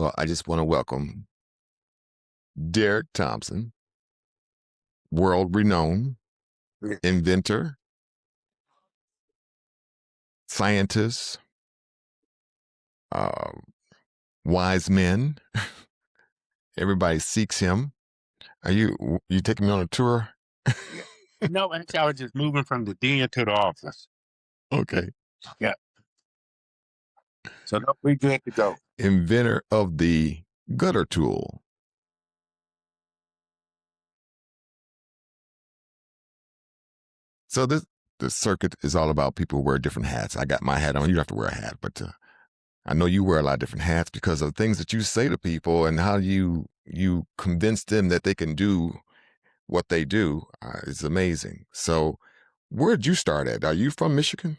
Well, I just want to welcome Derek Thompson, world renowned Yeah. inventor, scientist, uh, wise men. Everybody seeks him. Are you taking me on a tour? Yeah. No, actually, I was just moving from the den to the office. Okay. Yeah. So no, we good to go. Inventor of the gutter tool. So this circuit is all about people who wear different hats. I got my hat on. You don't have to wear a hat, but I know you wear a lot of different hats because of things that you say to people and how you convince them that they can do what they do. Is amazing. So, where'd you start at? Are you from Michigan?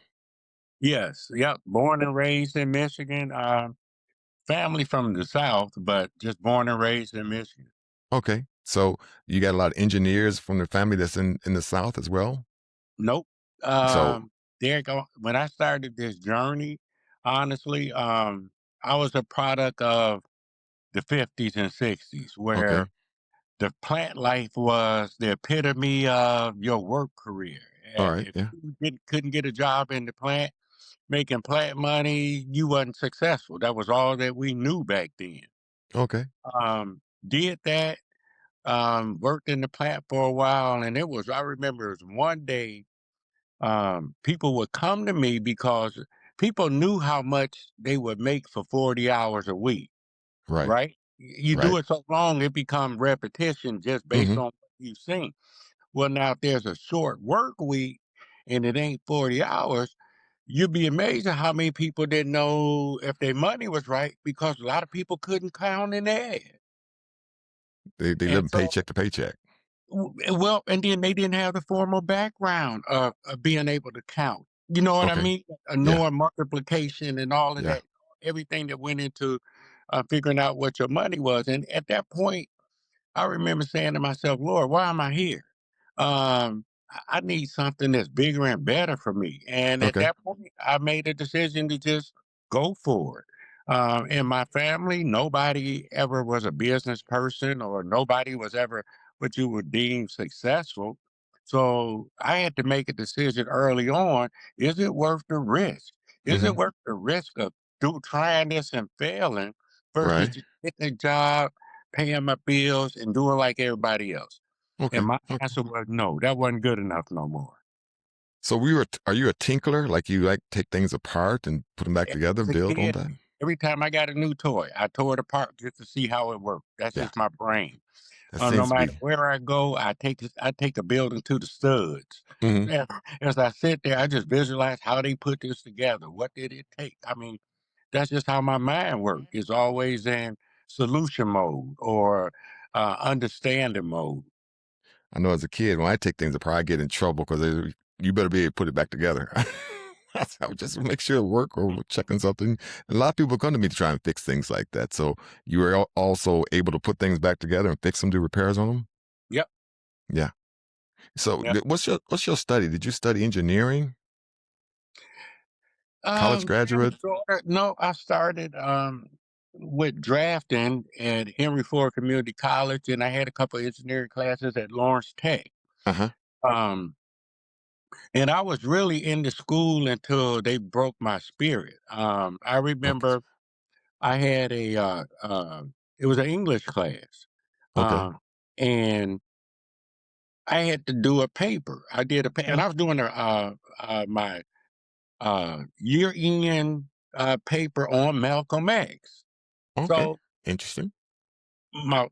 Yes. Yep. Born and raised in Michigan. Family from the South, but just born and raised in Michigan. Okay, so you got a lot of engineers from the family that's in the South as well. Nope. So, Derek, when I started this journey, honestly, I was a product of the 50s and 60s okay, where the plant life was the epitome of your work career. all And right, if yeah, couldn't get a job in the plant, making plant money, you wasn't successful. That was all that we knew back then. okay, Did that, worked in the plant for a while, and I remember it was one day, people would come to me because people knew how much they would make for 40 hours a week, right, right? You do right, it so long, it becomes repetition just based mm-hmm. on what you've seen. Well, now if there's a short work week and it ain't 40 hours, you'd be amazed at how many people didn't know if their money was right because a lot of people couldn't count an egg. They live And in so, paycheck to paycheck. well, and then they didn't have the formal background of being able to count. You know what I Okay, mean? yeah, Knowing multiplication and all of yeah, that, everything that went into figuring out what your money was. And at that point, I remember saying to myself, Lord, why am I here? I need something that's bigger and better for me. And at okay, that point, I made a decision to just go for it. In my family, nobody ever was a business person or nobody was ever what you would deem successful. So I had to make a decision early on. Is it worth the risk? Is mm-hmm. it worth the risk of trying this and failing versus Right, just getting a job, paying my bills, and doing like everybody else? And okay, my okay. answer was no, that wasn't good enough no more. So are you a tinkler? Like you like take things apart and put them back together As and a build on kid, that? every time I got a new toy, I tore it apart just to see how it worked. That's Yeah, just my brain. that No seems to matter be. where I go, I take a building to the studs. Hmm. Yeah, as I sit there, I just visualize how they put this together. What did it take? I mean, that's just how my mind works. It's always in solution mode or understanding mode. I know as a kid, when I take things apart, I get in trouble because you better be able to put it back together. I would just make sure it work or checking something. A lot of people come to me to try and fix things like that. So you were also able to put things back together and fix them, do repairs on them. Yep. Yeah. So Yep. what's your study? Did you study engineering? College Kind of graduate? sorta. No, I started with drafting at Henry Ford Community College, and I had a couple of engineering classes at Lawrence Tech. Uh huh. Um, and I was really into school until they broke my spirit. I Okay. remember I had it was an English class, Okay. uh, and I had to do a paper. I did a paper, and Yeah. I was doing my year end paper on Malcolm X. Okay. So Interesting. my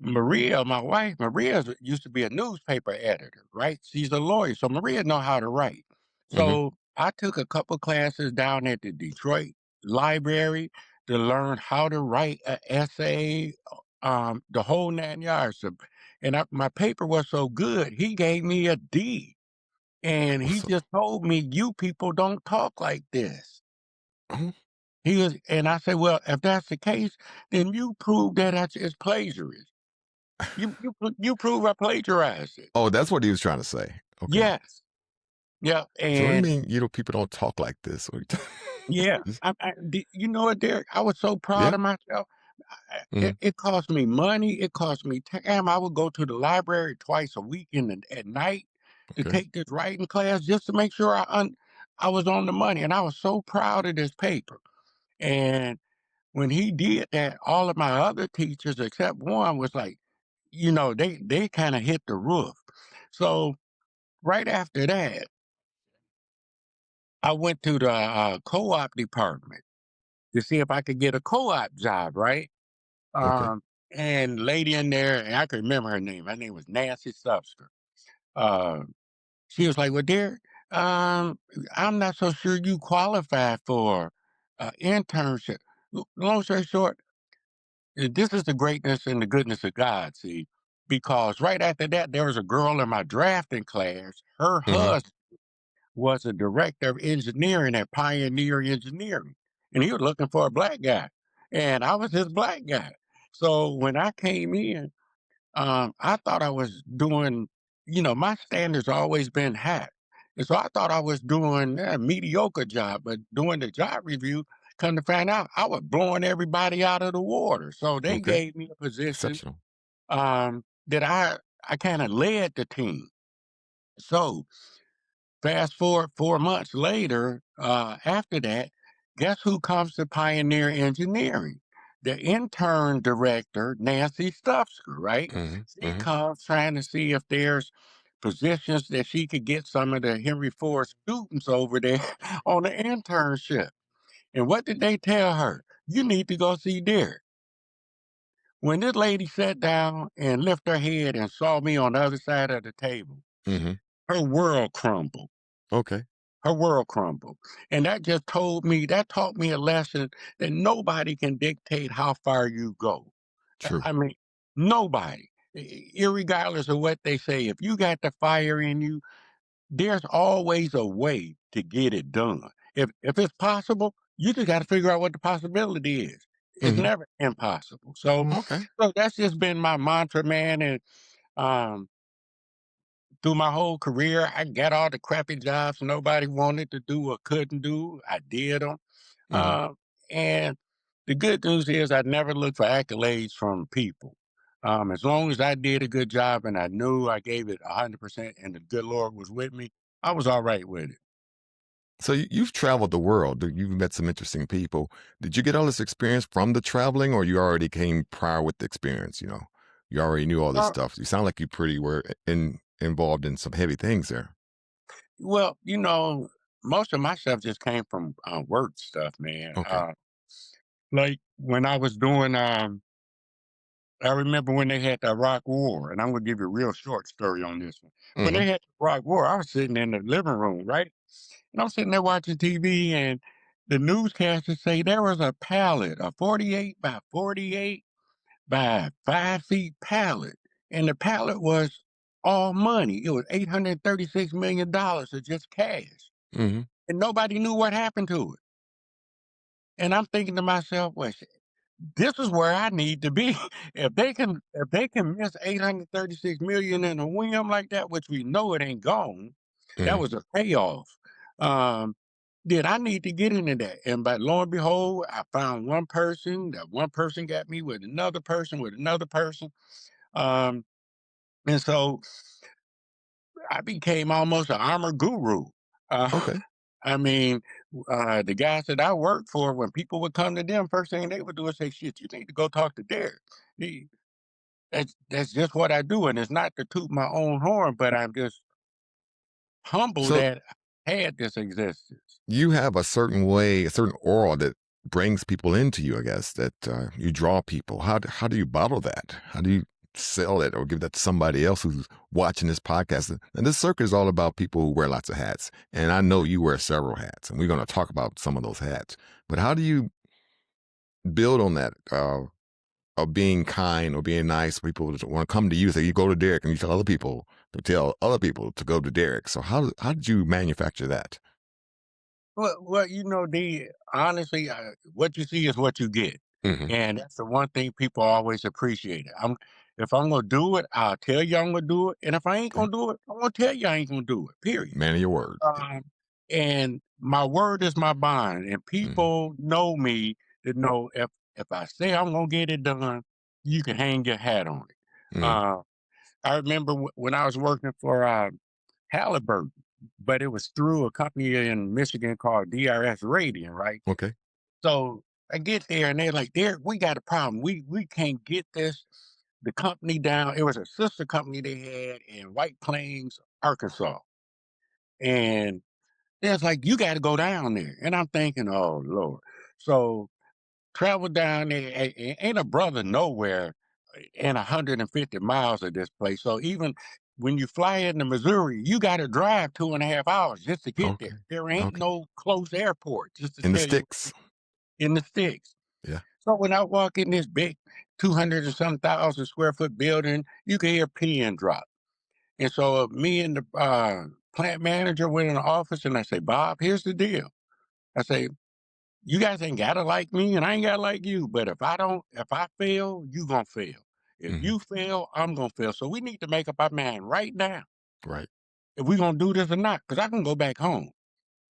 wife, Maria used to be a newspaper editor, right? She's a lawyer, so Maria know how to write. Mm-hmm. So I took a couple classes down at the Detroit Library to learn how to write an essay, the whole 9 yards. And my paper was so good, he gave me a D. And he So, just told me, "You people don't talk like this." uh-huh. And I said, "Well, if that's the case, then you prove that it's plagiarism. You prove I plagiarized it." Oh, that's what he was trying to say. Okay. Yes. Yeah. So what do you And mean, people don't talk like this? yeah, you know what, Derek? I was so proud Yeah. of myself. Hmm. It cost me money. It cost me time. I would go to the library twice a week at night to Okay. take this writing class just to make sure I was on the money. And I was so proud of this paper. And when he did that, all of my other teachers, except one, was like, they kind of hit the roof. So right after that, I went to the co-op department to see if I could get a co-op job, right? Okay. Um, and lady in there, and I can remember her name. Her name was Nancy Subster. Uh, she was like, "Well, dear, I'm not so sure you qualify for internship." Long story short, this is the greatness and the goodness of God. See, because right after that, there was a girl in my drafting class. Her Hmm. husband was a director of engineering at Pioneer Engineering, and he was looking for a black guy, and I was his black guy. So when I came in, I thought I was doing, my standards always been high, and so I thought I was doing a mediocre job. But doing the job review, come to find out, I was blowing everybody out of the water. So they Okay. gave me a position Exceptional. that I kind of led the team. So fast forward 4 months later, after that, guess who comes to Pioneer Engineering? The intern director, Nancy Stuffsker, right? Hmm. She Hmm. comes trying to see if there's positions that she could get some of the Henry Ford students over there on the internship. And what did they tell her? You need to go see Derek. When this lady sat down and lifted her head and saw me on the other side of the table, Hmm. her world crumbled. Okay. Her world crumbled. And that taught me a lesson that nobody can dictate how far you go. True. I mean, nobody, irregardless of what they say, if you got the fire in you, there's always a way to get it done. If it's possible, you just got to figure out what the possibility is. It's Hmm. never impossible. So, Okay. so that's just been my mantra, man. And um, through my whole career, I got all the crappy jobs nobody wanted to do or couldn't do. I did them. Hmm. And the good news is I never looked for accolades from people. As long as I did a good job and I knew I gave it 100% and the good Lord was with me, I was all right with it. So you've traveled the world. You've met some interesting people. Did you get all this experience from the traveling, or you already came prior with the experience? You already knew all this Uh, stuff. You sound like you pretty were involved in some heavy things there. well, most of my stuff just came from work stuff, man. Okay. Like when I was doing I remember when they had the Iraq War, and I'm gonna give you a real short story on this one. When Hmm. they had the Iraq War, I was sitting in the living room, right? And I'm sitting there watching TV, and the newscasters say there was a pallet, a 48 by 48 by 5 feet pallet, and the pallet was all money. It was $836 million of just cash, Hmm. and nobody knew what happened to it. And I'm thinking to myself, well, this is where I need to be. If they can miss 836 million in a whim like that, which we know it ain't gone, that Hmm. was a payoff. Um, then I need to get into that. And but lo and behold, I found one person. That one person got me with another person, with another person. Um, and so I became almost an armor guru. Uh, Okay. I mean, the guys that I worked for, when people would come to them, first thing they would do is say, "Shit, you need to go talk to Derek." He, that's just what I do, and it's not to toot my own horn, but I'm just humbled So that I had this existence. you have a certain way, a certain aura that brings people into you. I guess that you draw people. How do you bottle that? How do you sell it or give that to somebody else who's watching this podcast? And this circuit is all about people who wear lots of hats, and I know you wear several hats, and we're going to talk about some of those hats. But how do you build on that of being kind or being nice? People want to come to you, say you go to Derek, and you tell other people to go to Derek. So how did you manufacture that? Well, the honestly, what you see is what you get, Hmm. and that's the one thing people always appreciate. If I'm gonna do it, I'll tell you I'm gonna do it, and if I ain't Okay. gonna do it, I'm gonna tell you I ain't gonna do it. Period. Man of your word. Um, and my word is my bond, and Hmm. people know me to know if if I say I'm gonna get it done, you can hang your hat on it. Mm. Uh, I remember when I was working for Halliburton, but it was through a company in Michigan called DRS Radiant, right? Okay. So I get there and they're like, "Derek, we got a problem. We can't get this the company down." It was a sister company they had in White Plains, Arkansas, and it's like, "You got to go down there." And I'm thinking, "Oh Lord!" So travel down there. Ain't a brother nowhere in 150 miles of this place. So even when you fly into Missouri, you got to drive 2.5 hours just to get Okay. there. There ain't Okay. no close airport, just to In the tell you, sticks. in the sticks. Yeah. So when I walk in this big 200 and some thousand square foot building, you can hear a pin drop. And so me and the plant manager went in the office and I say, "Bob, here's the deal." I say, "You guys ain't gotta like me and I ain't gotta like you, but if I fail, you gonna fail. If Hmm. you fail, I'm gonna fail. So we need to make up our mind right now Right. if we gonna do this or not, because I can go back home."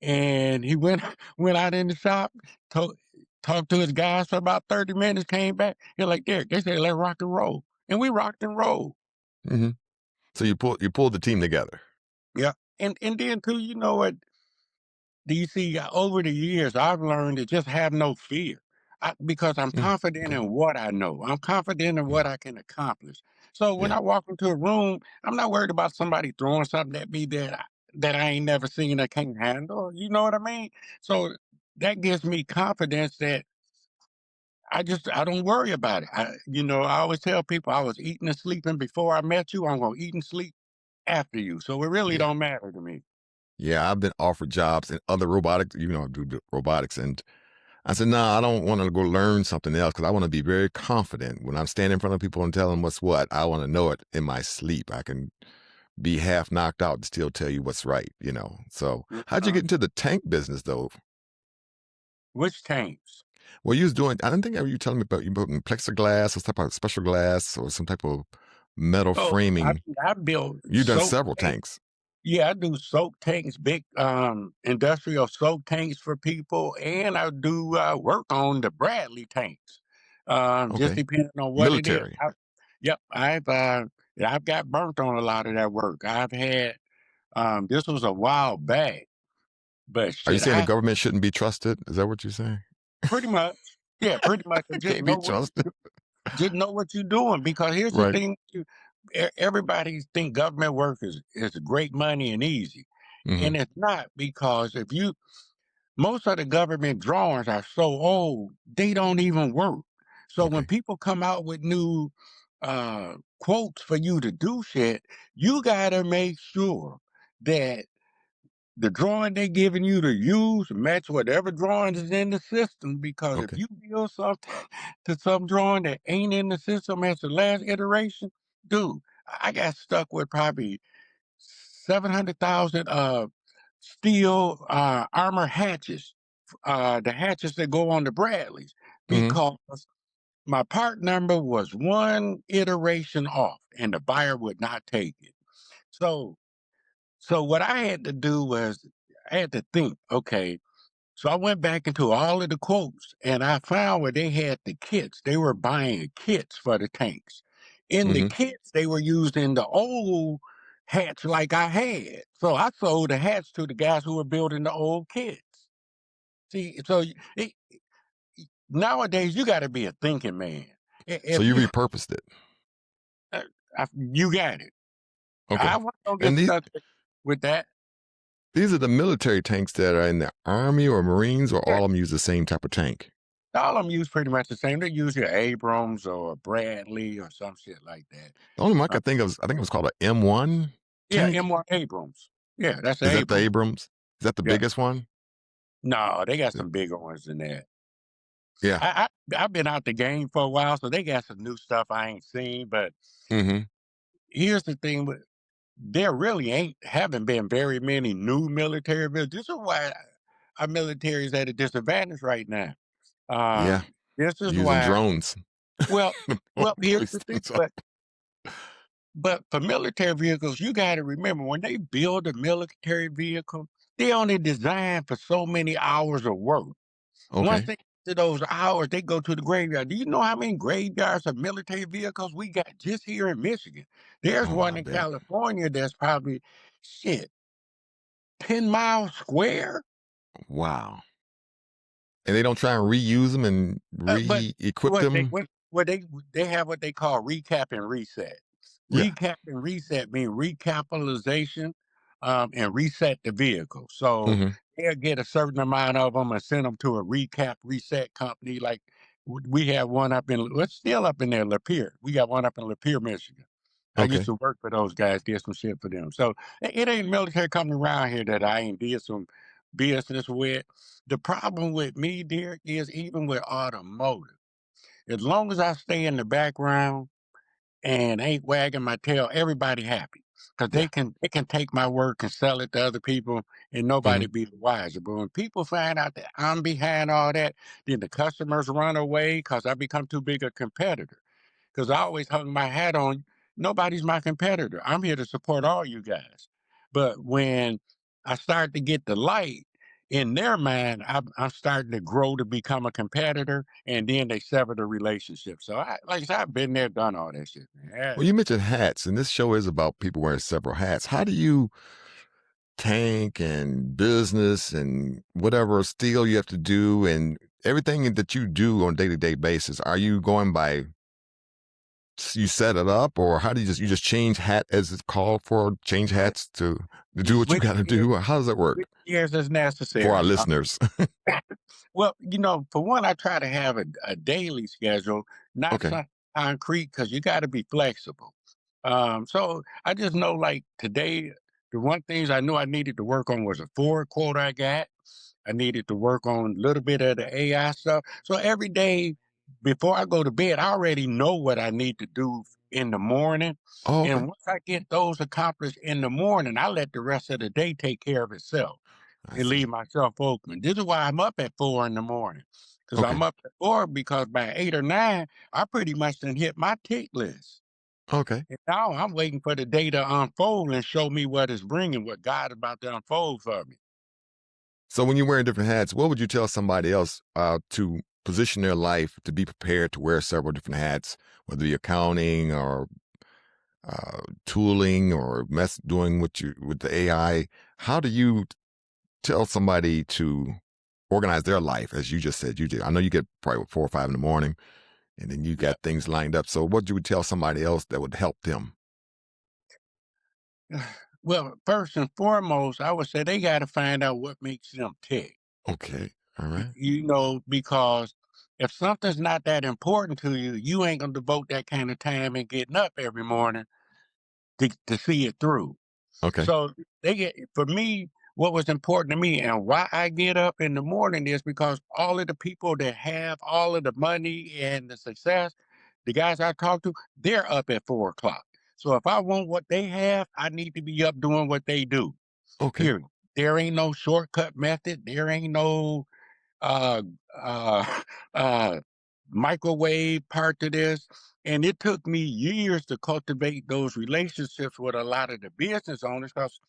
And he went went out in the shop, to, talked to his guys for about 30 minutes, came back. He's like, "Derek, they said let's rock and roll." And we rocked and rolled. Hmm. So you pulled the team together. Yeah. And then too, you know what? DC, over the years, I've learned to just have no fear because I'm Mm. confident Okay. in what I know. I'm confident in what Mm. I can accomplish. So when Yeah. I walk into a room, I'm not worried about somebody throwing something at me that I ain't never seen or can't handle. You know what I mean? So that gives me confidence that I don't worry about it. I always tell people I was eating and sleeping before I met you. I'm gonna eat and sleep after you. So it really Yeah. don't matter to me. Yeah. I've been offered jobs in other robotics. Do the robotics, and I said, "No, I don't want to go learn something else because I want to be very confident when I'm standing in front of people and tell them what's what. I want to know it in my sleep. I can be half knocked out and still tell you what's right. So, how'd you Uh, get into the tank business though? which tanks? Well, you was doing. I didn't think you were telling me about you putting plexiglass or some type of special glass or some type of metal Oh, framing. I build You've done soak several tanks. tanks. Yeah, I do soak tanks, big industrial soak tanks for people, and I do work on the Bradley tanks. Just Okay, depending on what it is. military. Yep, I've got burnt on a lot of that work. I've had this was a while back, but Are you shit, saying the I government shouldn't be trusted? Is that what you're saying? pretty much, yeah, pretty much. It can't be trusted. Just know what you're doing, because here's the Right. thing: everybody think government work is great money and easy, Hmm. and it's not, because if you most of the government drawings are so old they don't even work. So when Okay. people come out with new quotes for you to do shit, you gotta make sure that the drawing they giving you to use match whatever drawing is in the system, because if Okay. you build something to some drawing that ain't in the system as the last iteration, dude, I got stuck with probably 700,000 steel armor hatches, the hatches that go on the Bradleys, Hmm. because my part number was one iteration off and the buyer would not take it. So so what I had to do was I had to think, okay, so I went back into all of the quotes and I found where they had the kits. They were buying kits for the tanks. In the Hmm. kits, they were using the old hats like I had. So I sold the hats to the guys who were building the old kits. See, so nowadays you got to be a thinking man. So If you you repurposed it. you got it. Okay. I wasn't gonna get And stuck with that. these are the military tanks that are in the Army or Marines, or Yeah, all of them use the same type of tank. all of them use pretty much the same. They use your Abrams or Bradley or some shit like that. The only one I Uh, could think of, I think it was called a M1 yeah, tank. M1 Abrams. Yeah, that's the Is that the Abrams. Abrams? Is that the Yeah. biggest one? No, they got Yeah. some bigger ones than that. Yeah. I've been out the game for a while, so they got some new stuff I ain't seen. But Hmm. here's the thing: there really haven't been very many new military vehicles. This is why our military is at a disadvantage right now. Yeah. This is Using why. drones. Well, here's Place the thing, things up. but for military vehicles, you got to remember when they build a military vehicle, they only designed for so many hours of work. Once Okay. to those hours, they go to the graveyard. Do you know how many graveyards of military vehicles we got just here in Michigan? There's Oh, one I in bet. California that's probably, shit, 10 miles square. Wow. And they don't try and reuse them and But re-equip what they them? what they have what they call recap and reset. Yeah. Recap and reset mean recapitalization, and reset the vehicle. So Mhm. they'll get a certain amount of them and send them to a recap reset company. Like we have one up in, well, it's still up in there, Lapeer. We got one up in Lapeer, Michigan. I used Okay. to work for those guys, did some shit for them. So it ain't a military company around here that I ain't did some business with. The problem with me, Derek, is even with automotive, as long as I stay in the background and ain't wagging my tail, everybody happy. Cause Yeah. they can take my work and sell it to other people and nobody Mhm. be the wiser. But when people find out that I'm behind all that, then the customers run away because I become too big a competitor. Because I always hung my hat on, nobody's my competitor. I'm here to support all you guys. But when I start to get the light in their mind, I'm starting to grow to become a competitor, and then they sever the relationship. So like I said, I've been there, done all that shit, man. Well, you mentioned hats, and this show is about people wearing several hats. How do you tank and business and whatever still you have to do and everything that you do on a day-to-day basis? Are you going by you set it up, or how do you just change hat as it's called for, change hats to You do what you switch got to gears, do? Or how does that work switch gears as for our necessary. listeners? Well, for one, I try to have a daily schedule, not Okay. something concrete, because you got to be flexible. So I just know, like today, the one things I knew I needed to work on was a Ford quote I got. I needed to work on a little bit of the AI stuff. So every day before I go to bed, I already know what I need to do in the morning. Oh, okay. And once I get those accomplished in the morning, I let the rest of the day take care of itself I and leave see. myself open. This is why I'm up at 4 in the morning. Because I'm Okay. up at 4 because by 8 or 9, I pretty much done hit my tick list. Okay. And now I'm waiting for the day to unfold and show me what it's bringing, what God is about to unfold for me. So when you're wearing different hats, what would you tell somebody else to position their life to be prepared to wear several different hats, whether it be accounting or tooling or doing what you with the AI? How do you tell somebody to organize their life, as you just said you did? I know you get probably what, 4 or 5 in the morning, and then you Yeah. got things lined up. So what you would tell somebody else that would help them? Well, first and foremost, I would say they got to find out what makes them tick. Okay. All right. Because if something's not that important to you, you ain't gonna devote that kind of time in getting up every morning to see it through. Okay. So they get for me, what was important to me and why I get up in the morning is because all of the people that have all of the money and the success, the guys I talk to, they're up at 4 o'clock. So if I want what they have, I need to be up doing what they do. Okay. Period. There ain't no shortcut method. There ain't no uh uh uh microwave part to this. And it took me years to cultivate those relationships with a lot of the business owners because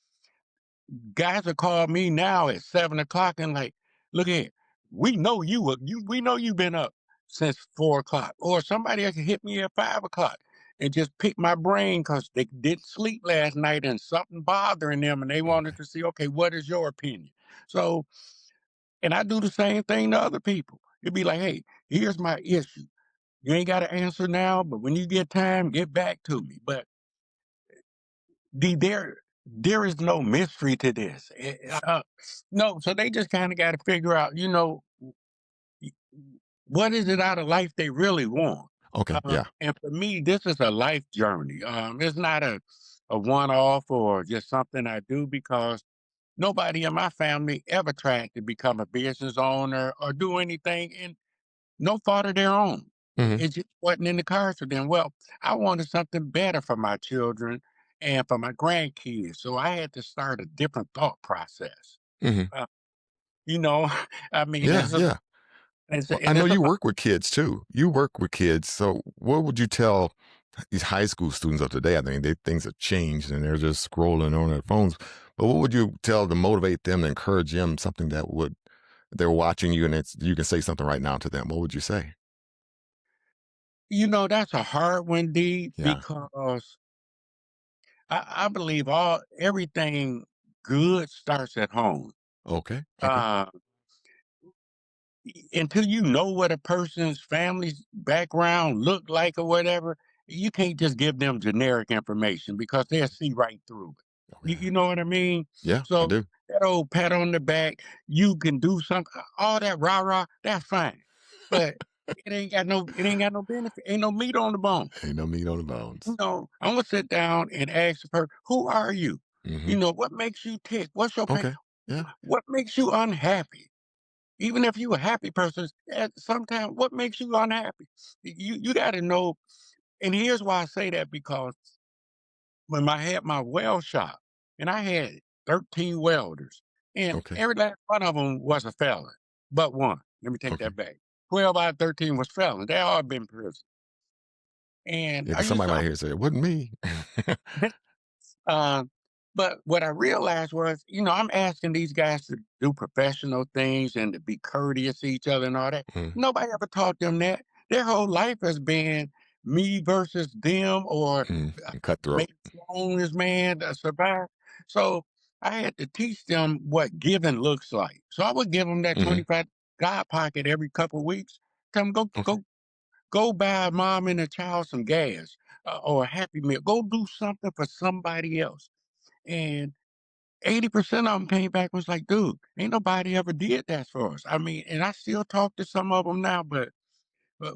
guys will call me now at 7 o'clock and like, look here, we know you've been up since 4 o'clock. Or somebody else can hit me at 5 o'clock and just pick my brain because they didn't sleep last night and something bothering them and they wanted Okay. to see, okay, what is your opinion? So, and I do the same thing to other people. It'd be like, hey, here's my issue. You ain't got to answer now, but when you get time, get back to me. But there is no mystery to this. No, so they just kind of got to figure out, y- what is it out of life they really want. Okay. Yeah. And for me, this is a life journey. It's not a one-off or just something I do because nobody in my family ever tried to become a business owner or do anything, and no fault of their own. Hmm. It just wasn't in the cards for them. Well, I wanted something better for my children and for my grandkids, so I had to start a different thought process. Hmm. Uh, you know, I mean, Yeah. Yeah. Well, I and know it's you about work with kids too. You work with kids. So what would you tell these high school students of today? I mean, things have changed and they're just scrolling on their phones. But what would you tell to motivate them, to encourage them, something that would They're watching you, and it's you can say something right now to them. What would you say? That's a hard one, D, Yeah. because I believe all everything good starts at home. Okay. Okay. Uh, until you know what a person's family's background look like or whatever, you can't just give them generic information because they'll see right through it. Okay. You know what I mean? Yeah, I So do. that old pat on the back, you can do something, all that rah rah, that's fine, but it ain't got no benefit, ain't no meat on the bone. Ain't no meat on the bones. I'm gonna sit down and ask the person, who are you? Hmm. What makes you tick? What's your pain? Okay. Yeah. What makes you unhappy? Even if you a happy person, at sometimes what makes you unhappy? You got to know. And here's why I say that, because when I had my weld shop, and I had 13 welders, and Okay. every last one of them was a felon, but one. Let me take Okay. that back. 12 out of 13 was felons. They all been in prison. And Yeah, I because used somebody to might hear say it wasn't me. Um, but what I realized was, I'm asking these guys to do professional things and to be courteous to each other and all that. Mm, Nobody ever taught them that. Their whole life has been me versus them, or uh, and cutthroat. maybe strongest man to survive. So I had to teach them what giving looks like. So I would give them that Hmm. 25 God pocket every couple of weeks. Tell them, go, Okay. go buy mom and a child some gas, or a Happy Meal. Go do something for somebody else. And 80% of them came back and was like, dude, ain't nobody ever did that for us. I mean, and I still talk to some of them now, but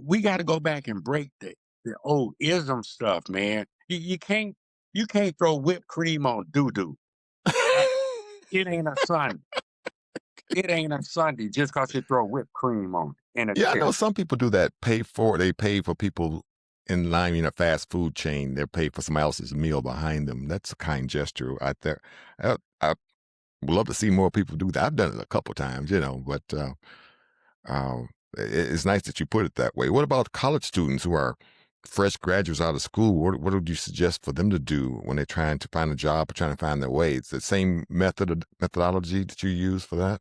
we got to go back and break the old ism stuff, man. You can't throw whipped cream on doo doo. Uh, it ain't a Sunday. It ain't a Sunday just because you throw whipped cream on it and a Yeah, I know tip. some people do that. They pay for people in line in a fast food chain. They're paid for somebody else's meal behind them. That's a kind gesture out there. I would love to see more people do that. I've done it a couple times, but it's nice that you put it that way. What about college students who are fresh graduates out of school? What would you suggest for them to do when they're trying to find a job or trying to find their way? It's the same methodology that you use for that.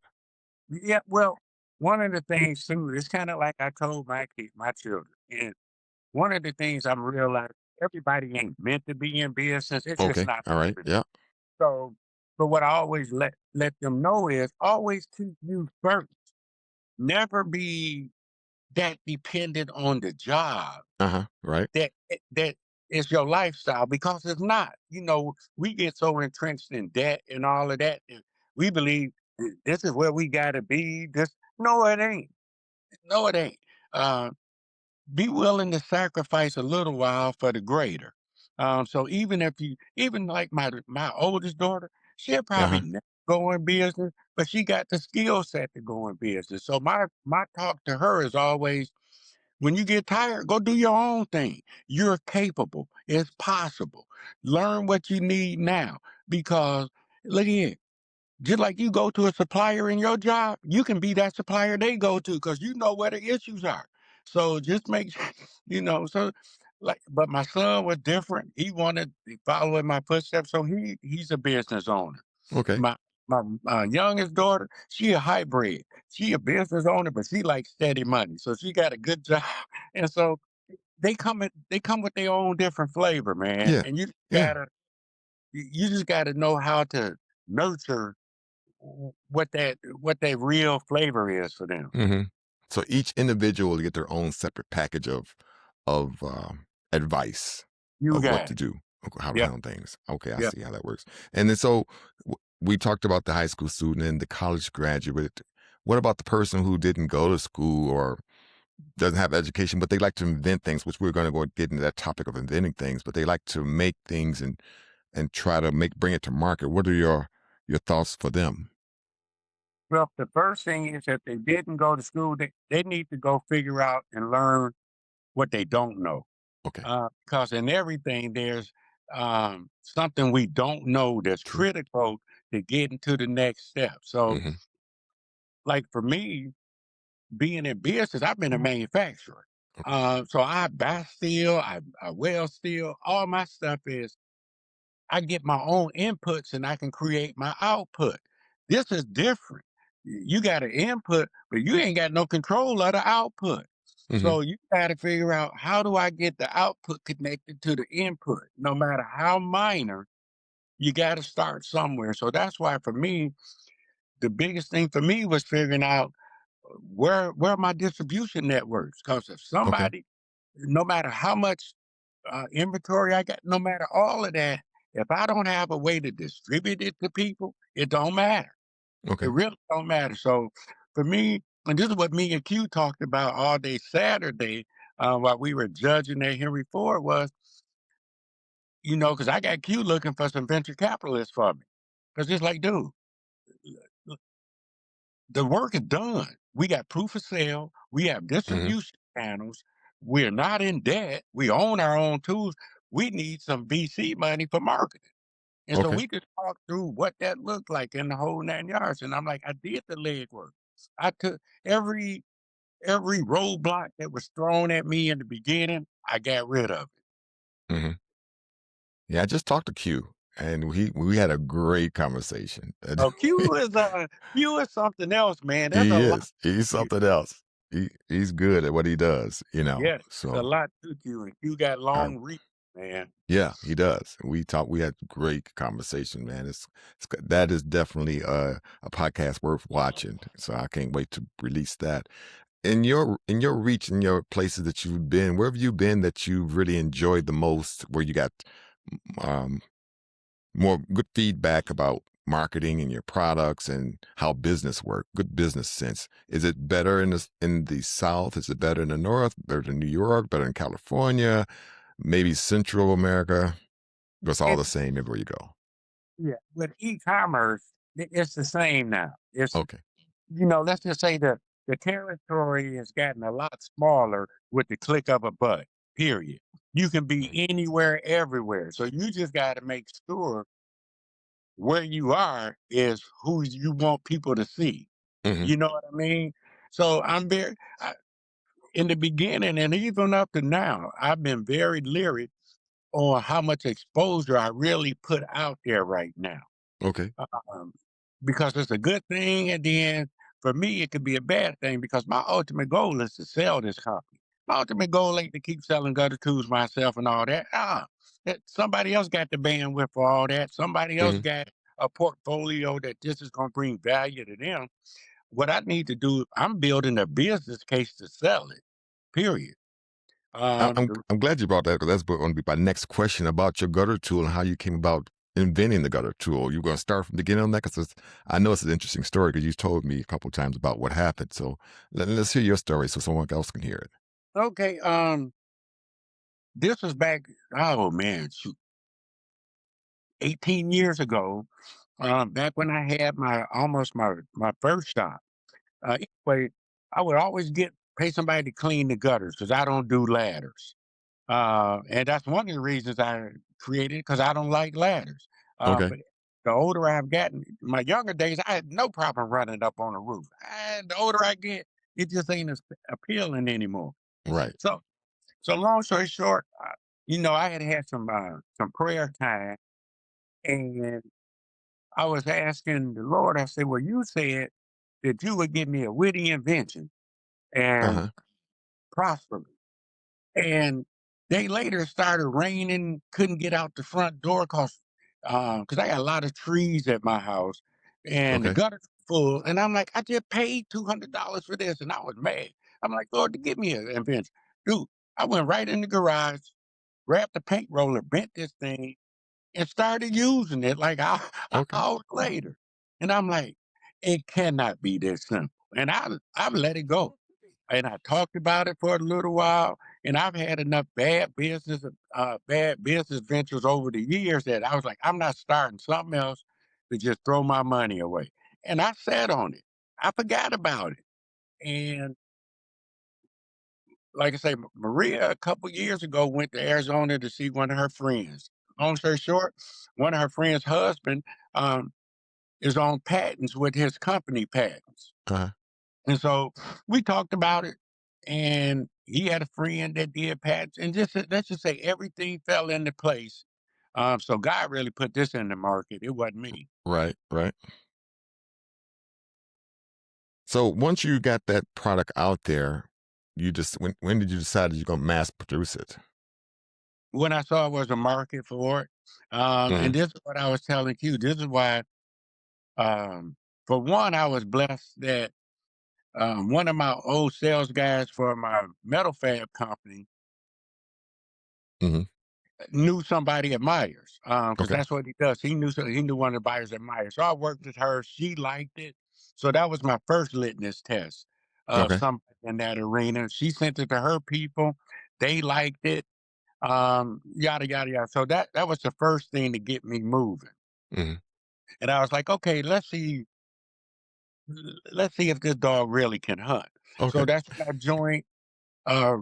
Yeah, well, one of the things too, it's kind of like I told my children. And one of the things I'm realizing, everybody ain't meant to be in business. It's just Okay. not All for right. everybody. Yeah. So, but what I always let them know is always keep you first. Never be that dependent on the job Uh huh. Right. that is your lifestyle, because it's not. We get so entrenched in debt and all of that, and we believe this is where we gotta be. No, it ain't. No, it ain't. Uh, be willing to sacrifice a little while for the greater. So even like my oldest daughter, she'll Uh probably huh. never go in business, but she got the skill set to go in business. So my talk to her is always, when you get tired, go do your own thing. You're capable. It's possible. Learn what you need now, because look here, just like you go to a supplier in your job, you can be that supplier they go to because you know where the issues are. So just make sure, so like, but my son was different. He wanted to follow in my footsteps, so he's a business owner. Okay. My my youngest daughter, she a hybrid. She a business owner, but she likes steady money, so she got a good job. And so they come with their own different flavor, man. Yeah. And Yeah. you just gotta know how to nurture what that real flavor is for them. Hmm. So each individual will get their own separate package of advice You of what got to it. do, how to Yep, handle things. Okay, I yep. see how that works. And then so we talked about the high school student and the college graduate. What about the person who didn't go to school or doesn't have education, but they like to invent things, which we're going to go get into that topic of inventing things, but they like to make things and try to bring it to market. What are your thoughts for them? Well, the first thing is, if they didn't go to school, they need to go figure out and learn what they don't know. Okay, Because in everything, there's something we don't know that's true. critical to getting to the next step. So, Hmm. like for me, being in business, I've been a manufacturer. Okay, So I buy steel, I weld steel. All my stuff is, I get my own inputs and I can create my output. This is different. you got an input, but you ain't got no control of the output. Hmm. So you got to figure out, how do I get the output connected to the input? No matter how minor, you got to start somewhere. So that's why for me, the biggest thing for me was figuring out where are my distribution networks. Because if Okay. somebody, no matter how much inventory I got, no matter all of that, if I don't have a way to distribute it to people, it don't matter. It Okay. really don't matter. So for me, and this is what me and Q talked about all day Saturday, while we were judging that Henry Ford was, because I got Q looking for some venture capitalists for me. Because it's like, dude, the work is done. We got proof of sale. We have Hmm. distribution channels. We're not in debt. We own our own tools. We need some VC money for marketing. And so Okay. we just talked through what that looked like in the whole 9 yards. And I'm like, I did the legwork. I took every roadblock that was thrown at me in the beginning, I got rid of it. Hmm. Yeah, I just talked to Q, and we had a great conversation. Oh, Q is something else, man. There's a He lot is. He's to Q. something else. He's good at what he does, Yeah, there's a So lot to Q, and Q got I long reach, man. yeah, he does. We had great conversation, man. That is definitely a podcast worth watching. So I can't wait to release that. In your reach, in your places that you've been, where have you been that you've really enjoyed the most, where you got um more good feedback about marketing and your products and how business work, good business sense. Is it better in the South? Is it better in the North? Better in New York? Better in California? Maybe Central America? It's all It the same everywhere you go. Yeah, with e-commerce, it's the same now. Okay. Let's just say the territory has gotten a lot smaller with the click of a button, period. You can be anywhere, everywhere. So you just got to make sure where you are is who you want people to see. Hmm. You know what I mean? So in the beginning and even up to now, I've been very leery on how much exposure I really put out there right now. Okay. Um, because it's a good thing, and then for me, it could be a bad thing because my ultimate goal is to sell this company. My ultimate goal ain't to keep selling gutter tools myself and all that. Somebody else got the bandwidth for all that. Somebody else Hmm. got a portfolio that this is going to bring value to them. What I need to do, I'm building a business case to sell it. Period. I, I'm The- I'm glad you brought that because that's going to be my next question about your gutter tool and how you came about inventing the gutter tool. You're going to start from the beginning on that because I know it's an interesting story because you told me a couple times about what happened. So let's hear your story so someone else can hear it. okay. This was back. Oh man, shoot, 18 years ago. Back when I had my first shop. Anyway, I would always pay somebody to clean the gutters because I don't do ladders. And that's one of the reasons I created because I don't like ladders. Okay. But the older I've gotten, my younger days, I had no problem running up on a roof. And the older I get, it just ain't as appealing anymore. Right. So, so long story short, I had some prayer time, and I was asking the Lord. I said, "Well, you said that you would give me a witty invention Uh and huh. prosper me." And they later started raining, couldn't get out the front door because I got a lot of trees at my house and the Okay. gutter's full. And I'm like, I just paid $200 for this. And I was mad. I'm like, Lord, to give me an invention. Dude, I went right in the garage, grabbed the paint roller, bent this thing, and started using it like an Okay. hour later. And I'm like, it cannot be this simple. And I've let it go. And I talked about it for a little while. And I've had enough bad business ventures over the years that I was like, I'm not starting something else to just throw my money away. And I sat on it. I forgot about it. And like I say, Maria a couple years ago went to Arizona to see one of her friends. Long story short, one of her friends' husband um, is on patents with his company patents. Uh huh. And so we talked about it, and he had a friend that did patents, and just let's just say everything fell into place. So God really put this in the market. It wasn't me. Right. Right. So once you got that product out there, you just when did you decide that you're gonna mass produce it? When I saw it was a market for it, and Mhm. this is what I was telling you. This is why, um, for one, I was blessed that one of my old sales guys for my metal fab company Mhm. knew somebody at Myers, because Okay. that's what he does. He knew one of the buyers at Myers, so I worked with her. She liked it, so that was my first litmus test of Okay. somebody in that arena. She sent it to her people. They liked it. Yada yada yada. So that was the first thing to get me moving. Mhm. And I was like, okay, let's see if this dog really can hunt. So Okay. that's when I joined. Uh,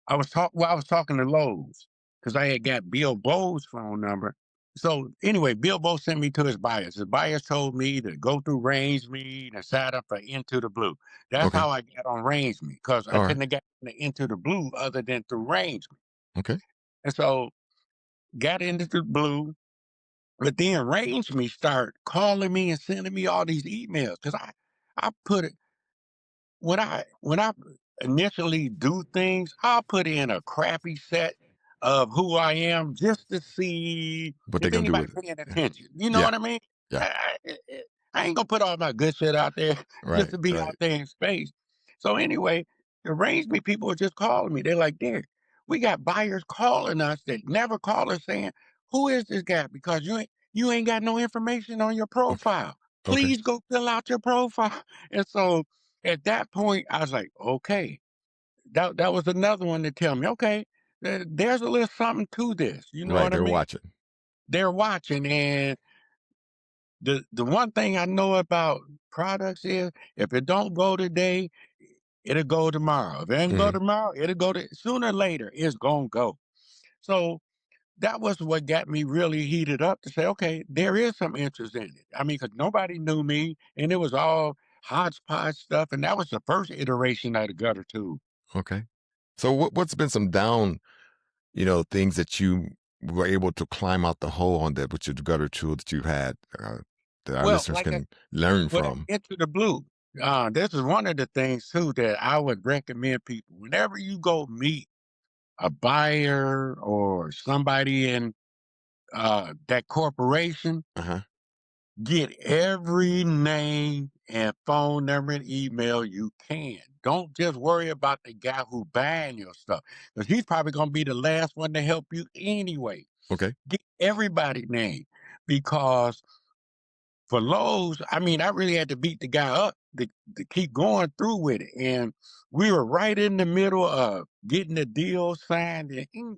I was talking to Lowe's because I had got Bill Bowe's phone number. So anyway, Bill Bowe sent me to his buyers. His buyers told me to go through Range Me and sign up for Into the Blue. That's Okay. how I got on Range Me because I All right. couldn't have gotten Into the Blue other than through Range Me. Okay. And so got into the Blue. But then Range Me start calling me and sending me all these emails because I put it when I initially do things, I'll put in a crappy set of who I am just to see What they if gonna do anybody with it? paying attention. You know Yeah. what I mean? Yeah. I ain't gonna put all my good shit out there just Right. to be out Right. there in space. So anyway, the range me people are just calling me. They're like, Derek, we got buyers calling us that never call us saying, who is this guy? Because you ain't got no information on your Okay. profile. Okay. Please go fill out your profile. And so at that point, I was like, okay, that was another one to tell me, okay, there's a little something to this. You know Right. what I They're mean? watching. They're watching, and the one thing I know about products is if it don't go today, it'll go tomorrow. If it ain't go Mhm. tomorrow, it'll go to sooner or later. It's gonna go. So that was what got me really heated up to say, okay, there is some interest in it. I mean, because nobody knew me, and it was all hodgepodge stuff, and that was the first iteration of the gutter tube. Okay. So what's been some down, things that you were able to climb out the hole on that with your gutter tool that you've had that our Well, listeners like can learn when I from? Into the Blue, this is one of the things too that I would recommend people. Whenever you go meet a buyer or somebody in that corporation, Uh-huh. get every name and phone number and email you can. Don't just worry about the guy who buying your stuff because he's probably going to be the last one to help you anyway. Okay. Get everybody's name because for Lowe's, I mean, I really had to beat the guy up to keep going through with it. And we were right in the middle of getting the deal signed. And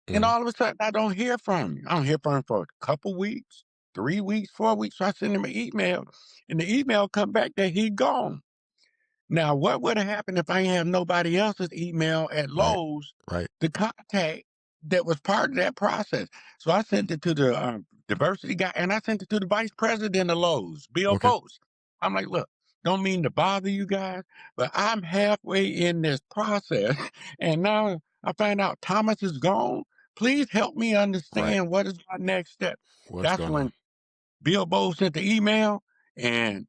Mhm. all of a sudden, I don't hear from him. I don't hear from him for a couple weeks, 3 weeks, 4 weeks. So I send him an email, and the email come back that he gone. Now, what would have happened if I ain't have nobody else's email at Right. Lowe's Right. to contact that was part of that process? So I sent it to the diversity guy, and I sent it to the vice president of Lowe's, Bill Okay. Bose. I'm like, look, don't mean to bother you guys, but I'm halfway in this process, and now I find out Thomas is gone. Please help me Right. understand what is my next step. What's That's going on? when Bill Bose sent the email, and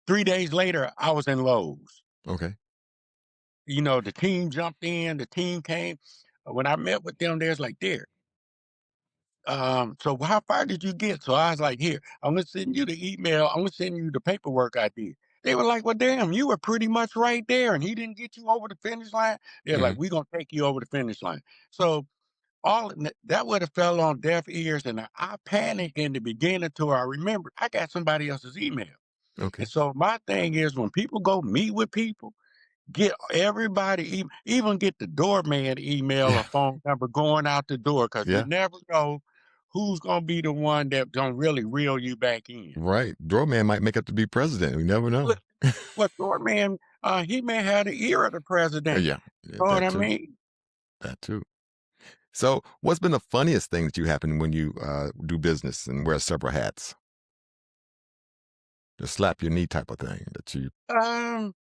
3 days later, I was in Lowe's. Okay. The team jumped in, the team came. When I met with them, there's like, there. So how far did you get? So I was like, here, I'm gonna send you the email. I'm gonna send you the paperwork I did. They were like, well, damn, you were pretty much right there, and he didn't get you over the finish line. They're like, Mhm. we're gonna take you over the finish line. So that would have fell on deaf ears, and I panicked in the beginning till I remembered I got somebody else's email. And Okay. so my thing is when people go meet with people, get everybody, even get the doorman email Yeah. or phone number going out the door, because you Yeah. never know who's gonna be the one that don't really reel you back in. Right. Doorman might make it to be president. We never know. Look, what doorman, he may have the ear of the president. Yeah. Yeah. Know what That I too. mean? That too. So, what's been the funniest thing that you happen when you do business and wear several hats? The slap your knee type of thing that you. Um,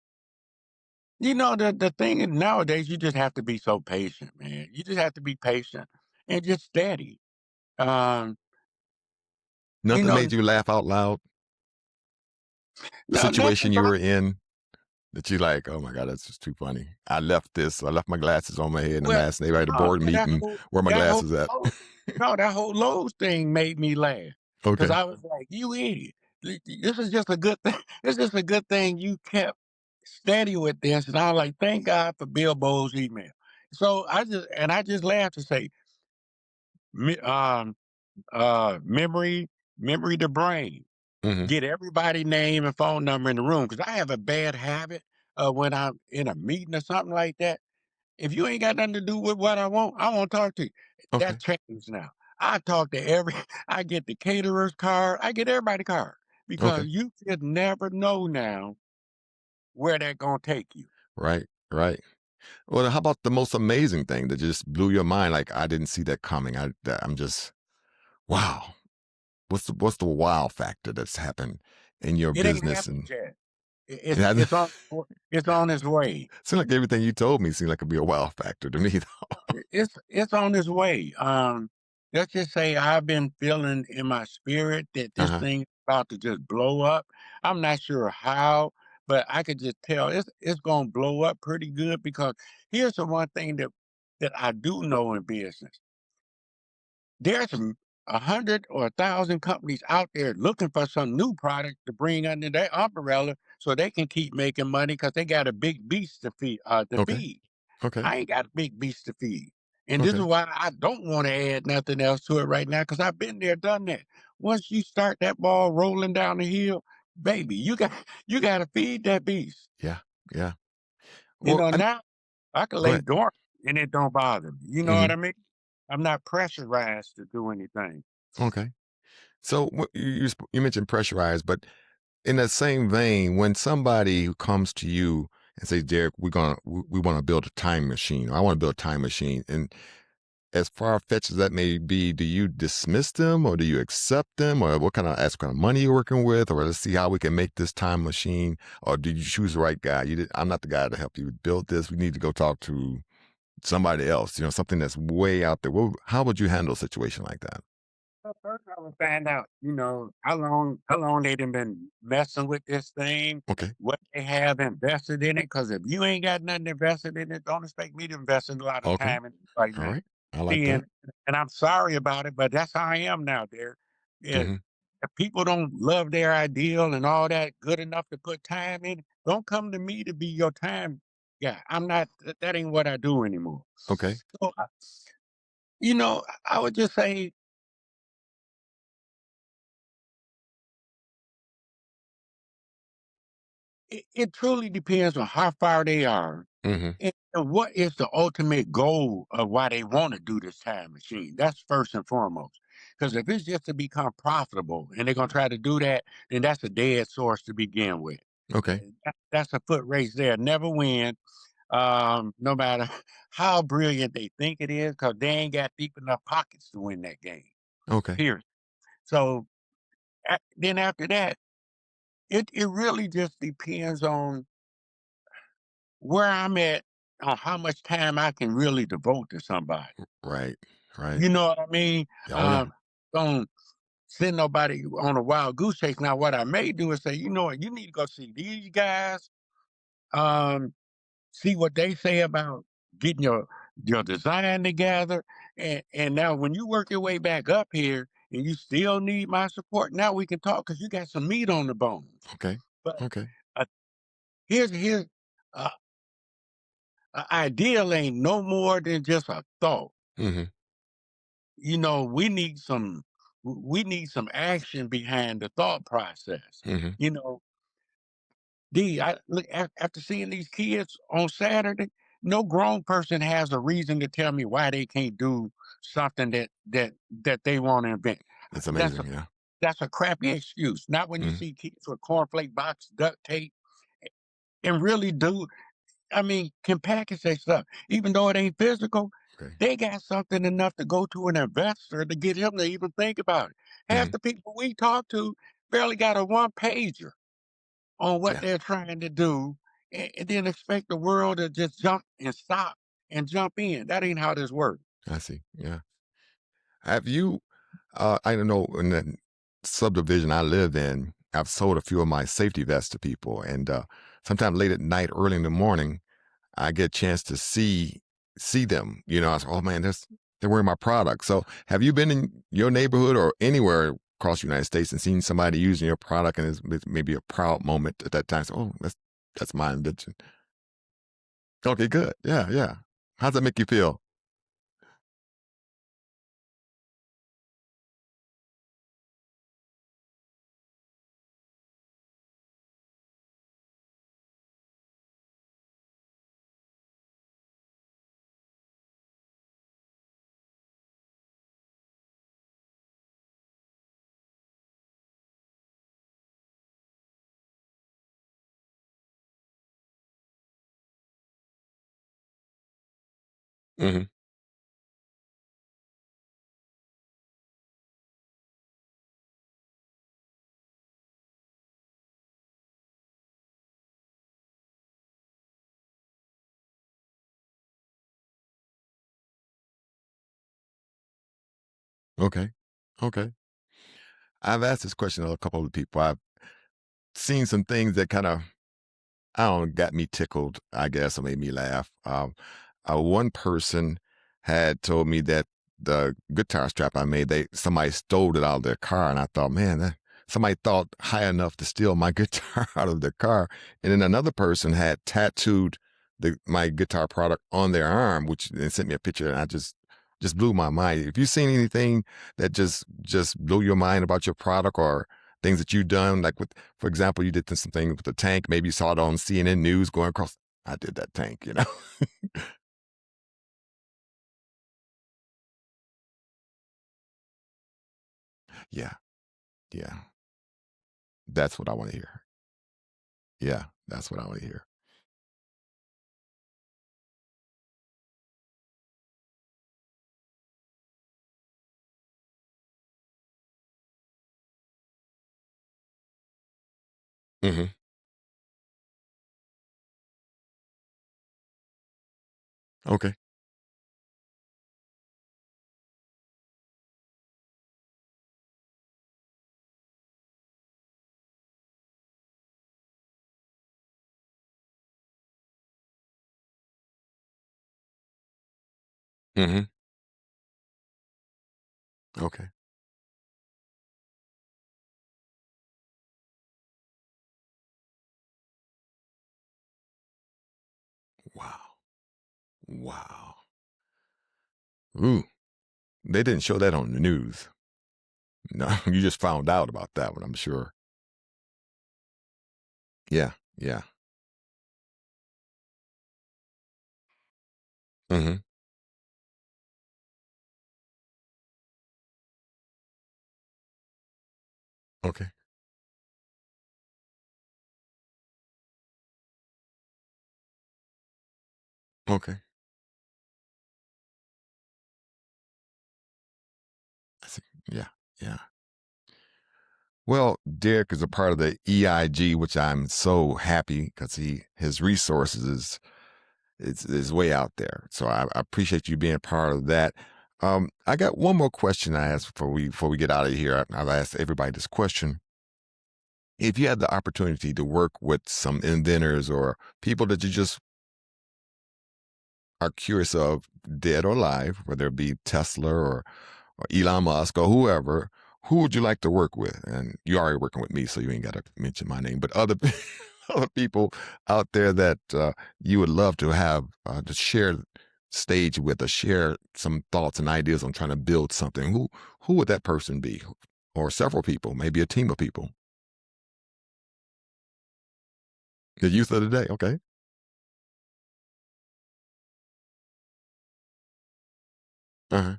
the thing is nowadays you just have to be so patient, man. You just have to be patient and just steady. Um, you Nothing know, made you laugh out loud. A No, nothing situation you wrong. were in that you like, oh my God, that's just too funny. I left this. I left my glasses on my head in the Well, last neighbor at a no, board no, meeting. Where my that whole glasses at? Lowe's no, that whole Lowe's thing made me laugh because Okay. I was like, "You idiot. This is just a good thing this is a good thing you kept steady with this," and I was like, "Thank God for Bill Bowles' email." So, I just laughed to say, me memory the brain. Hmm. Get everybody name and phone number in the room because I have a bad habit of when I'm in a meeting or something like that. If you ain't got nothing to do with what I won't talk to you. That Okay. changed now. I talk to every I get the caterer's card, I get everybody card because Okay. you just never know now where that gonna take you. Right. Right. Well, how about the most amazing thing that just blew your mind? Like I didn't see that coming. I'm just wow. What's the wow factor that's happened in your It ain't business? happened And yet. it hasn't, It's on its way. seemed like everything you told me seemed like it'd be a wow factor to me. It's on its way. Let's just say I've been feeling in my spirit that Uh this huh. thing is about to just blow up. I'm not sure how, but I could just tell it's gonna blow up pretty good because here's the one thing that I do know in business. There's 100 or 1,000 companies out there looking for some new product to bring under their umbrella so they can keep making money because they got a big beast to feed. Okay. Okay. I ain't got a big beast to feed. And this is Okay. why I don't want to add nothing else to it right now because I've been there, done that. Once you start that ball rolling down the hill, baby, you got to feed that beast. Yeah. Yeah. You Well, know, now I can go lay ahead. dormant and it don't bother me. You know what Hmm. I mean? I'm not pressurized to do anything. Okay. So you mentioned pressurized, but in that same vein, when somebody who comes to you and says, "Derek, we want to build a time machine. Or I want to build a time machine," and as far fetched as that may be, do you dismiss them or do you accept them, or what kind of money you're working with, or let's see how we can make this time machine, or did you choose the right guy? I'm not the guy to help you build this. We need to go talk to somebody else. Something that's way out there. How would you handle a situation like that? Well, first I would find out, how long they done been messing with this thing, Okay. what they have invested in it. Because if you ain't got nothing invested in it, don't expect me to invest in a lot of Okay. time in it right All now. right. I like See, that. and I'm sorry about it, but that's how I am now, there. Yeah, Hmm. if people don't love their ideal and all that good enough to put time in, don't come to me to be your time guy. I'm not. That ain't what I do anymore. Okay. So, I would just say it truly depends on how far they are Hmm. and what is the ultimate goal of why they want to do this time machine. That's first and foremost. Because if it's just to become profitable and they're going to try to do that, then that's a dead source to begin with. Okay. That's a foot race there. Never win, no matter how brilliant they think it is, because they ain't got deep enough pockets to win that game. Okay. Period. So then after that, it really just depends on where I'm at on how much time I can really devote to somebody. Right. Right. You know what I mean? Oh yeah. Don't send nobody on a wild goose chase. Now, what I may do is say, you know what, you need to go see these guys, um, see what they say about getting your design together. And now when you work your way back up here and you still need my support, now we can talk because you got some meat on the bones. Okay. But Okay. uh, here's uh, an ideal ain't no more than just a thought. Hmm. We need some action behind the thought process. Hmm. You know, I look after seeing these kids on Saturday, no grown person has a reason to tell me why they can't do something that they want to invent. It's That's a amazing. Yeah. that's a crappy excuse. Not when you Hmm. see kids with cornflake box duct tape and really do can package their stuff. Even though it ain't physical, Okay. they got something enough to go to an investor to get him to even think about it. Half Hmm. the people we talk to barely got a one pager on what Yeah. they're trying to do, and then expect the world to just jump and stop and jump in. That ain't how this works. I see. Yeah. Have you? I don't know. In the subdivision I live in, I've sold a few of my safety vests to people, and sometimes late at night, early in the morning, I get a chance to see them. I say, "Oh man, they're wearing my product." So, have you been in your neighborhood or anywhere across the United States and seen somebody using your product, and it's maybe a proud moment at that time? So, oh, that's my invention. Okay, good. Yeah, yeah. How's that make you feel? Hmm. Okay, okay. I've asked this question to a couple of people. I've seen some things that kind of, I don't know, got me tickled, I guess, or made me laugh. One person had told me that the guitar strap I made, somebody stole it out of their car, and I thought, man, somebody thought high enough to steal my guitar out of their car. And then another person had tattooed my guitar product on their arm, which and sent me a picture, and I just blew my mind. If you seen anything that just blew your mind about your product or things that you've done, like with, for example, you did something with the tank. Maybe you saw it on CNN News going across. I did that tank. Yeah, yeah. That's what I want to hear. Yeah, that's what I want to hear. Hmm. Okay. Hmm. Okay. Wow. Wow. Ooh, they didn't show that on the news. No, you just found out about that one, I'm sure. Yeah, yeah. Hmm. Okay. Okay. I see. Yeah, yeah. Well, Derek is a part of the EIG, which I'm so happy because his resources is way out there. So I appreciate you being a part of that. I got one more question I ask before we get out of here. I've asked everybody this question. If you had the opportunity to work with some inventors or people that you just are curious of, dead or alive, whether it be Tesla or Elon Musk or whoever, who would you like to work with? And you're already working with me, so you ain't got to mention my name. But other other people out there that you would love to have to share stage with, or share some thoughts and ideas on trying to build something. Who would that person be? Or several people, maybe a team of people. The youth of the day. Okay. Uh-huh.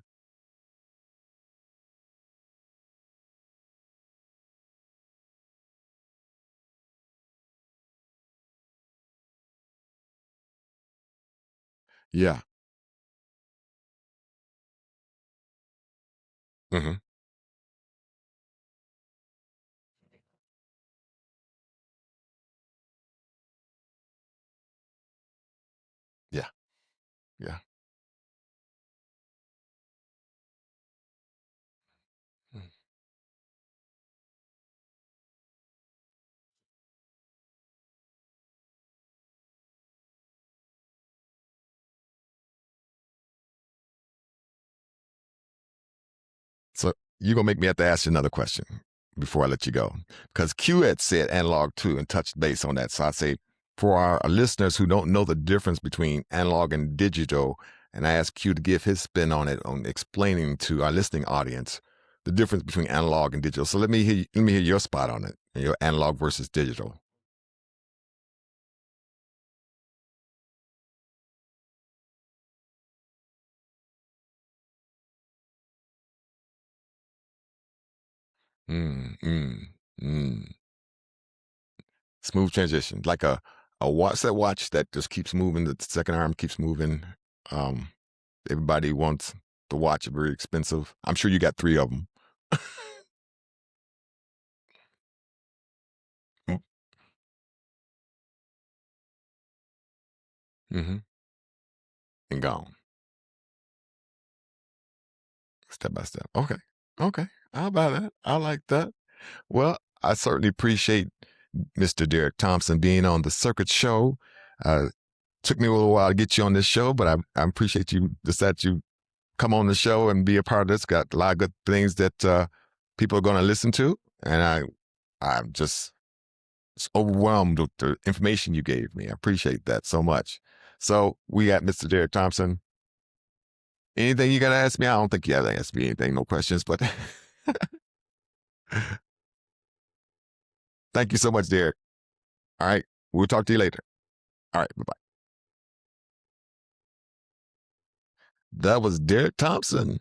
Yeah. Hmm. Yeah. Yeah. Mm. So you're gonna make me have to ask you another question before I let you go, because Q had said analog too and touched base on that. So I say for our listeners who don't know the difference between analog and digital, and I ask Q to give his spin on it, on explaining to our listening audience the difference between analog and digital. So let me hear your spot on it, your analog versus digital. Mm, mm, mm. Smooth transition, like a watch, that watch that just keeps moving. The second arm keeps moving. Um, Everybody wants the watch, very expensive. I'm sure you got 3 of them. Mhm, and gone, step by step. Okay, okay, I'll buy that. I like that. Well, I certainly appreciate Mr. Derek Thompson being on the Circuit Show. Uh, Took me a little while to get you on this show, but I appreciate you decided you come on the show and be a part of this. Got a lot of good things that people are going to listen to, and I'm just overwhelmed with the information you gave me. I appreciate that so much. So we got Mr. Derek Thompson. Anything you got to ask me? I don't think you have to ask me anything, no questions, but thank you so much, Derek. All right. We'll talk to you later. All right. Bye bye. That was Derek Thompson.